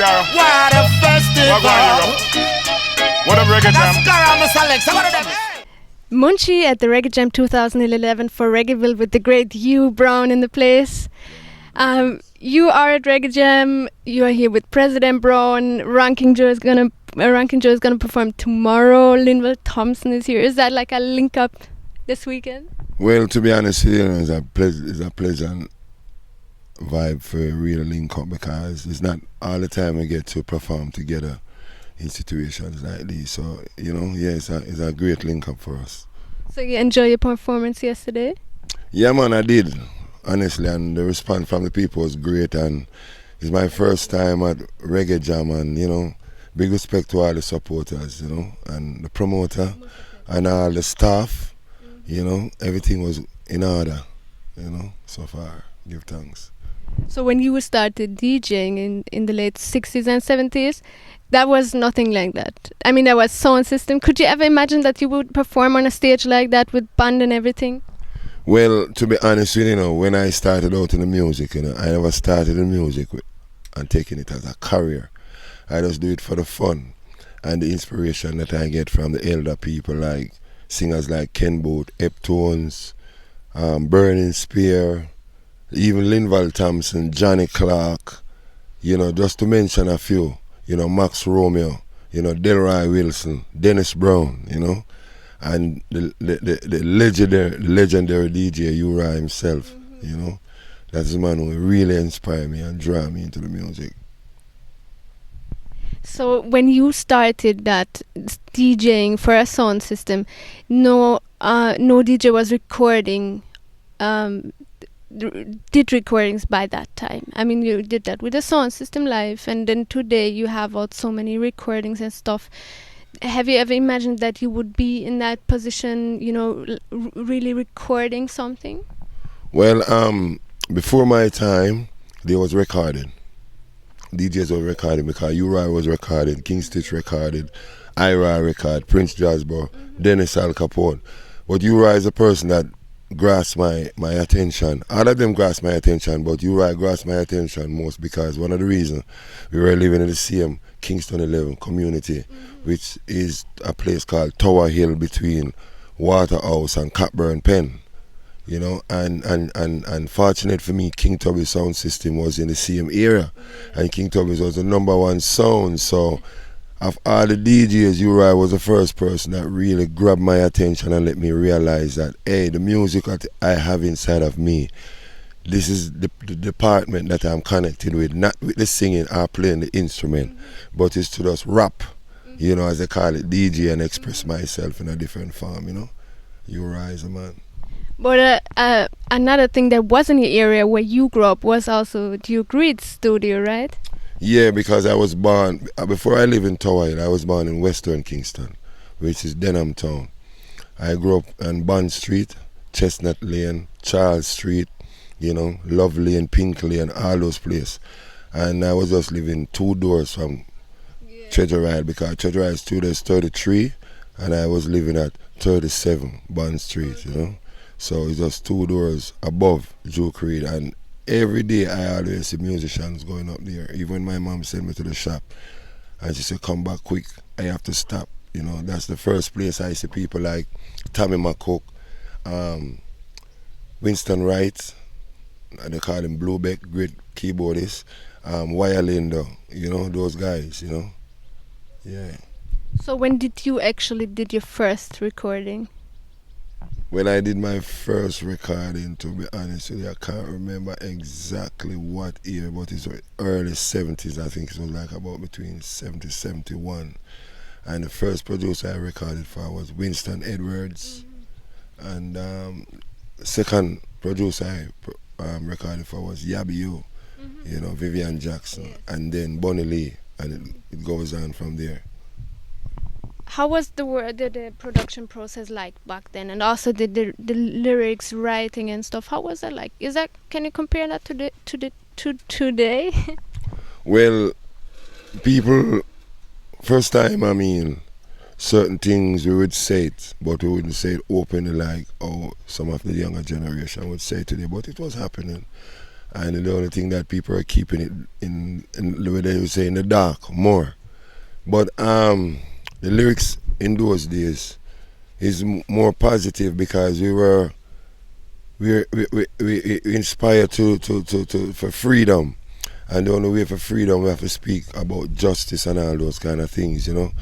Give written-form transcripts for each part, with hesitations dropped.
Scar. What a festival. What up, Reggae Jam? Munchie at the Reggae Jam 2011 for Reggaeville with the great Hugh Brown in the place. You are at Reggae Jam. You are here with President Brown. Ranking Joe is gonna perform tomorrow. Linval Thompson is here. Is that like a link up this weekend? Well, to be honest, it's a pleasant vibe for a real link up because it's not all the time we get to perform together in situations like these. So, it's a great link up for us. So you enjoy your performance yesterday? Yeah, man, I did, honestly, and the response from the people was great, and it's my first time at Reggae Jam, and, big respect to all the supporters, and the promoter and all the staff, everything was in order, so far. Give thanks. So when you started DJing in the late 60s and 70s, that was nothing like that. I mean, there was sound system. Could you ever imagine that you would perform on a stage like that with band and everything? Well, to be honest with you, when I started out in the music, I never started in music and taking it as a career. I just do it for the fun and the inspiration that I get from the elder people, like singers like Ken Boothe, Heptones, Burning Spear, even Linval Thompson, Johnny Clark, just to mention a few, Max Romeo, Delroy Wilson, Dennis Brown, and the legendary DJ Uriah himself, That's the man who really inspired me and draw me into the music. So when you started that DJing for a sound system, no DJ was recording, did recordings by that time. I mean, you did that with the sound system live, and then today you have out so many recordings and stuff. Have you ever imagined that you would be in that position, really recording something? Well, before my time, there was recording. DJs were recording because Uriah was recorded, King Stitch recorded, Ira recorded, Prince Jasper, Dennis Al Capone. But Uriah is a person that grasped my attention. All of them grasped my attention, but Uriah grasped my attention most because one of the reasons we were living in the same Kingston 11 community, which is a place called Tower Hill between Waterhouse and Cockburn Pen. And fortunate for me, King Tubby's sound system was in the same area, and King Tubby's was the #1 sound. So, of all the DJs, Uriah was the first person that really grabbed my attention and let me realize that, hey, the music that I have inside of me, this is the department that I'm connected with, not with the singing or playing the instrument, but it's to just rap, as they call it, DJ, and express myself in a different form, Uriah is a man. But another thing that was in the area where you grew up was also Duke Reed's studio, right? Yeah, because I was born, before I lived in Tower Hill, I was born in Western Kingston, which is Denham Town. I grew up on Bond Street, Chestnut Lane, Charles Street, Love Lane, Pink Lane, all those places. And I was just living 2 doors from Treasure Isle, because Treasure Isle Studio is 33, and I was living at 37 Bond Street, So it's just 2 doors above Duke Reed, and every day I always see musicians going up there. Even when my mom sent me to the shop and she said, come back quick, I have to stop. That's the first place I see people like Tommy McCook, Winston Wright, they call him Bluebeck, great keyboardist, Wire Lindo, those guys, Yeah. So when did you actually did your first recording? When I did my first recording, to be honest with you, I can't remember exactly what year, but it's early 70s. I think it was like about between 70 and 71. And the first producer I recorded for was Winston Edwards. And second producer I recorded for was Yabby U, Vivian Jackson, and then Bonnie Lee, and it goes on from there. How was the production process like back then, and also the lyrics writing and stuff? How was that like? Can you compare that to today? Well, people, first time, certain things we would say it, but we wouldn't say it openly like some of the younger generation would say today. But it was happening, And the only thing that people are keeping it in the way they would say in the dark more. But the lyrics in those days is more positive because we inspired to for freedom. And the only way for freedom, we have to speak about justice and all those kind of things, you know.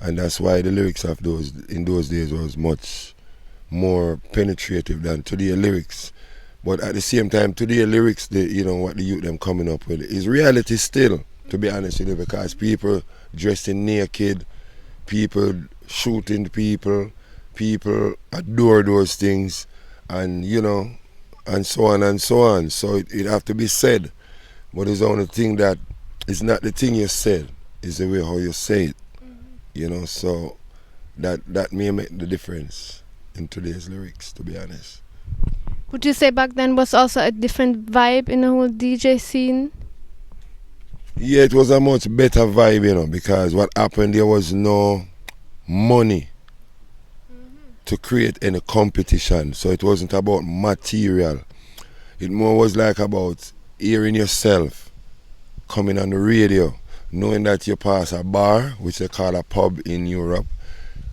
And that's why the lyrics of those in those days was much more penetrative than today's lyrics. But at the same time, today's lyrics, you know, what the youth them coming up with is reality still, to be honest with you, because people dressing naked, people shooting people adore those things, and you know, and so on and so on. So it have to be said. But it's the only thing that it's not the thing you said, it's the way how you say it. You know, so that may make the difference in today's lyrics, to be honest. Would you say back then was also a different vibe in the whole DJ scene? Yeah, it was a much better vibe, you know, because what happened, there was no money to create any competition. So it wasn't about material. It more was like about hearing yourself coming on the radio, knowing that you pass a bar, which they call a pub in Europe,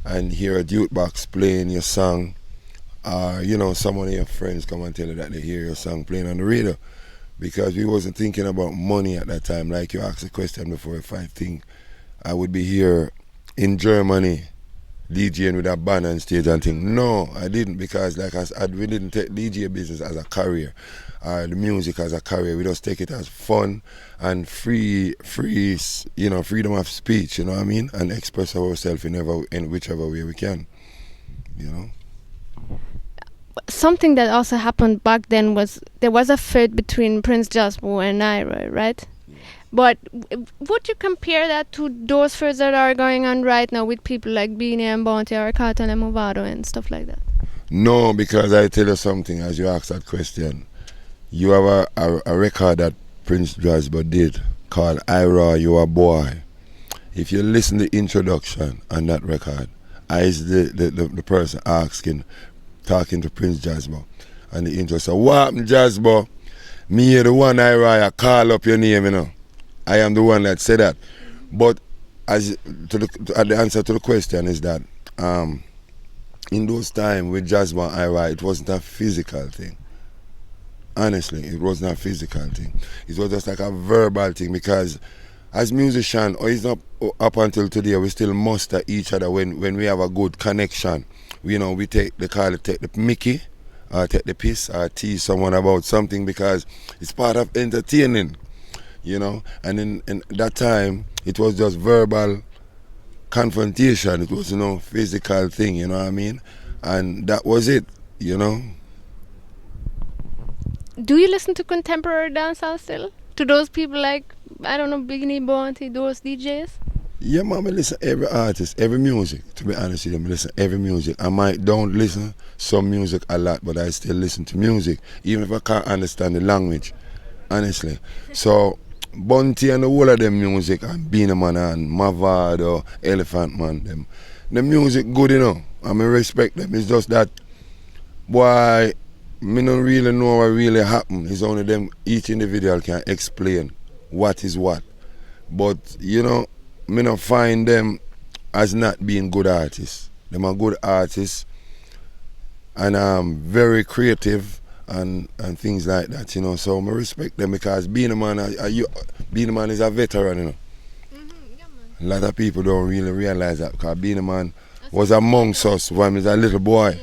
and hear a jukebox playing your song, or you know, some of your friends come and tell you that they hear your song playing on the radio. Because we wasn't thinking about money at that time. Like you asked the question before, if I think I would be here in Germany DJing with a band on stage and think, no, I didn't, because like we didn't take DJ business as a career, or the music as a career. We just take it as fun and free, you know, freedom of speech, you know what I mean, and express ourselves in whichever way we can, you know. Something that also happened back then was there was a fight between Prince Jasper and Naira, right? But would you compare that to those fights that are going on right now with people like Beanie and Bounty or Cartel and Movado and stuff like that? No, because I tell you something, as you ask that question, you have a record that Prince Jasper did called Ira, You a Boy. If you listen to the introduction on that record, I is the person talking to Prince Jasper, and the intro said, what happened, Jasper? Me the one I call up your name, you know. I am the one that said that. But the answer to the question is that in those times with Jasper and Ira, it wasn't a physical thing. Honestly, it wasn't a physical thing. It was just like a verbal thing, because as musicians, or it's not up until today, we still muster each other when we have a good connection. You know, we take the mickey, or take the piss, or tease someone about something, because it's part of entertaining, you know. And in that time, it was just verbal confrontation. It was no physical thing, you know what I mean? And that was it, you know. Do you listen to contemporary dancehall still? To those people like, I don't know, Beanie Bounty, those DJs? Yeah, man, I listen every artist, every music, to be honest with you. I listen every music. I might don't listen some music a lot, but I still listen to music, even if I can't understand the language, honestly. So, Bunty and the whole of them music, and Beenie Man and Mavado, Elephant Man, the music good, you know. I respect them. It's just that, boy, me don't really know what really happened. It's only them, each individual can explain what is what. But, you know, me not find them as not being good artists. Them are good artists and very creative and things like that, you know. So I respect them, because Beenie Man is a veteran, you know. A lot of people don't really realize that, because Beenie Man was amongst us when he was a little boy,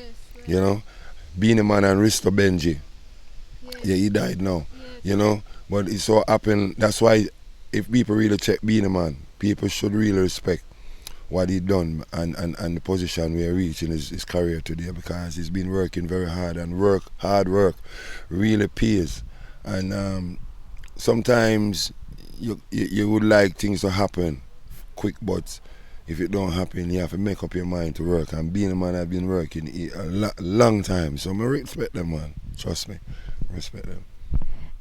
you know. Beenie Man and Risto Benji. Yeah, he died now, you know. But it so happened, that's why if people really check Beenie Man, people should really respect what he done and the position we are reaching his career today, because he's been working very hard, and hard work really pays. And sometimes you would like things to happen quick, but if it don't happen, you have to make up your mind to work. And Beenie Man has been working a long time, so I respect them, man. Trust me, respect them.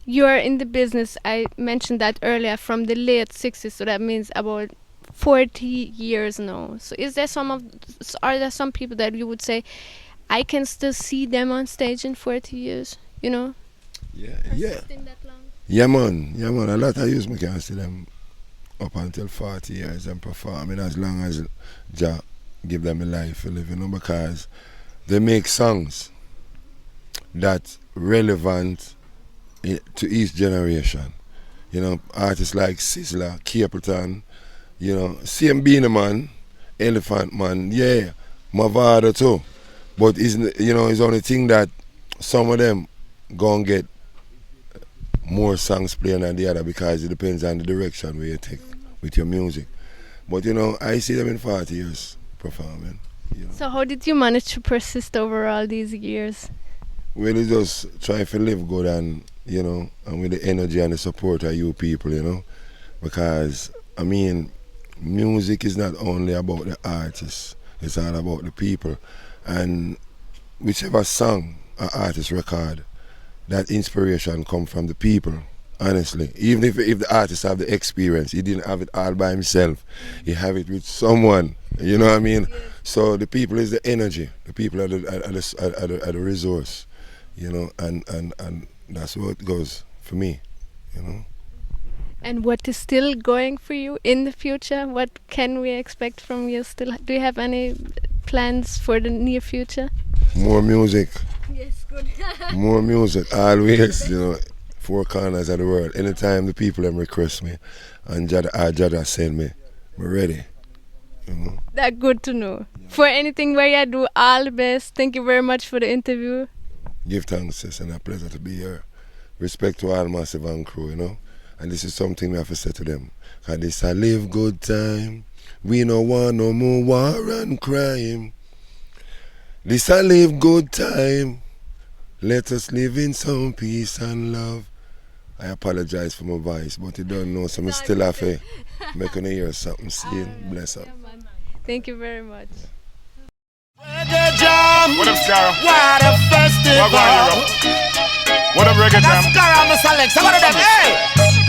You are in the business, I mentioned that earlier, from the late 60s, so that means about 40 years now. So are there some people that you would say, I can still see them on stage in 40 years, you know? Yeah. Persisting that long? Yeah, man. A lot of youths, me can see them up until 40 years and performing as long as Jah give them a life to live, because they make songs that relevant to each generation. Artists like Sizzla, Capleton, same Beanie Man, Elephant Man, yeah, Mavado too. But it's only thing that some of them gonna get more songs playing than the other because it depends on the direction where you take with your music. But I see them in 40 years performing. So how did you manage to persist over all these years? Well, it's just try to live good and and with the energy and the support of you people, because music is not only about the artists, it's all about the people. And whichever song an artist record, that inspiration come from the people, honestly. Even if the artist have the experience, he didn't have it all by himself. He have it with someone, you know what I mean? Yes. So the people is the energy, the people are the resource, and that's what it goes for me, And what is still going for you in the future? What can we expect from you still? Do you have any plans for the near future? More music. Yes, good. More music, always, four corners of the world. Anytime the people them request me and Jada send me, I'm ready. That's good to know. For anything where you do, all the best. Thank you very much for the interview. Give thanks, sis, and a pleasure to be here. Respect to all Massive and crew, And this is something we have to say to them. Cause this a live good time. We no want no more war and crime. This a live good time. Let us live in some peace and love. I apologize for my voice, but you don't know, so I still have to make you hear something. See, bless up. Thank you very much. Reggae Jam. What up, Scar? What a festival. What up, Reggae Jam? That's Scar, I'm a select. Some of them, hey.